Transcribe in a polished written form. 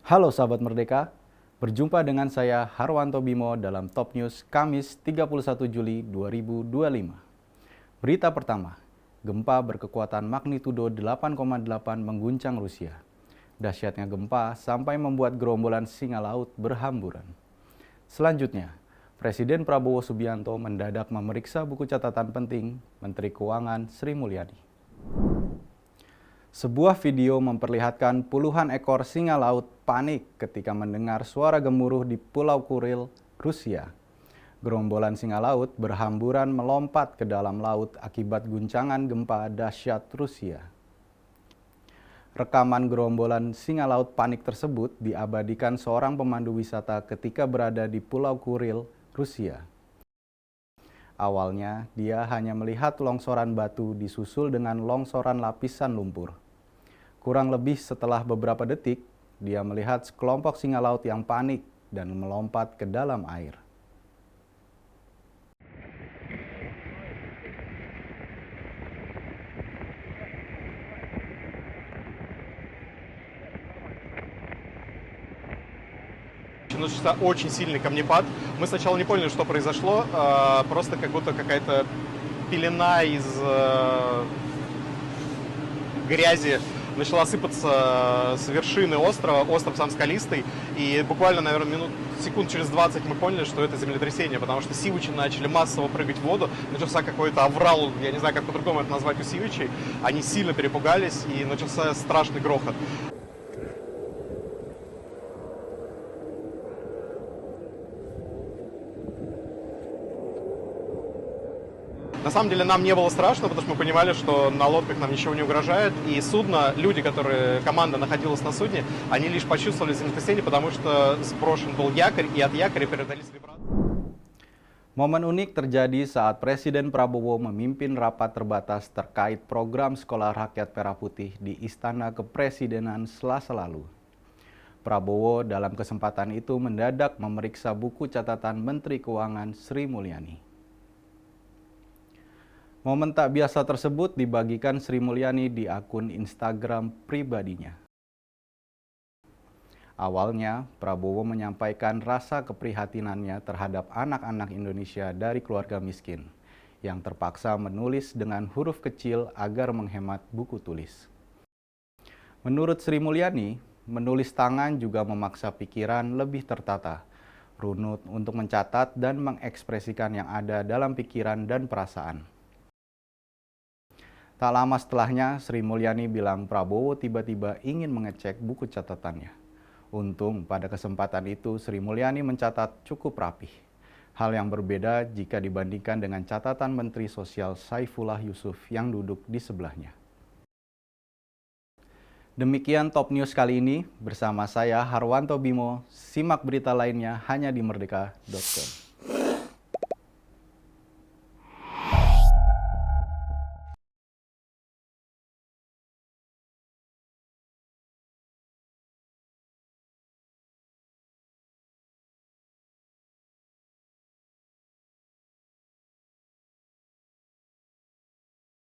Halo sahabat Merdeka, berjumpa dengan saya Harwanto Bimo dalam Top News Kamis 31 Juli 2025. Berita pertama, gempa berkekuatan magnitudo 8,8 mengguncang Rusia. Dahsyatnya gempa sampai membuat gerombolan singa laut berhamburan. Selanjutnya, Presiden Prabowo Subianto mendadak memeriksa buku catatan penting Menteri Keuangan Sri Mulyani. Sebuah video memperlihatkan puluhan ekor singa laut panik ketika mendengar suara gemuruh di Pulau Kuril, Rusia. Gerombolan singa laut berhamburan melompat ke dalam laut akibat guncangan gempa dahsyat Rusia. Rekaman gerombolan singa laut panik tersebut diabadikan seorang pemandu wisata ketika berada di Pulau Kuril, Rusia. Awalnya, dia hanya melihat longsoran batu disusul dengan longsoran lapisan lumpur. Kurang lebih setelah beberapa detik, dia melihat sekelompok singa laut yang panik dan melompat ke dalam air. Начался очень сильный камнепад. Мы сначала не поняли, что произошло, просто как будто какая-то пелена из грязи начала сыпаться с вершины острова. Остров сам скалистый. И буквально, наверное, секунд через 20 мы поняли, что это землетрясение, потому что сивычи начали массово прыгать в воду. Начался какой-то аврал, я не знаю, как по-другому это назвать, у сивычей. Они сильно перепугались, и начался страшный грохот. На самом деле нам не было страшно, потому что мы понимали, что на лодках нам ничего не угрожает. И судно, люди, команда находилась на судне, они лишь почувствовали землетрясение, потому что сброшен был якорь, и от якоря передались вибрации. Momen unik terjadi saat Presiden Prabowo memimpin rapat terbatas terkait program Sekolah Rakyat Merah Putih di Istana Kepresidenan Selasa lalu. Prabowo dalam kesempatan itu mendadak memeriksa buku catatan Menteri Keuangan Sri Mulyani. Momen tak biasa tersebut dibagikan Sri Mulyani di akun Instagram pribadinya. Awalnya, Prabowo menyampaikan rasa keprihatinannya terhadap anak-anak Indonesia dari keluarga miskin yang terpaksa menulis dengan huruf kecil agar menghemat buku tulis. Menurut Sri Mulyani, menulis tangan juga memaksa pikiran lebih tertata, runut untuk mencatat dan mengekspresikan yang ada dalam pikiran dan perasaan. Tak lama setelahnya, Sri Mulyani bilang Prabowo tiba-tiba ingin mengecek buku catatannya. Untung pada kesempatan itu Sri Mulyani mencatat cukup rapih. Hal yang berbeda jika dibandingkan dengan catatan Menteri Sosial Saifullah Yusuf yang duduk di sebelahnya. Demikian Top News kali ini bersama saya Harwanto Bimo. Simak berita lainnya hanya di merdeka.com.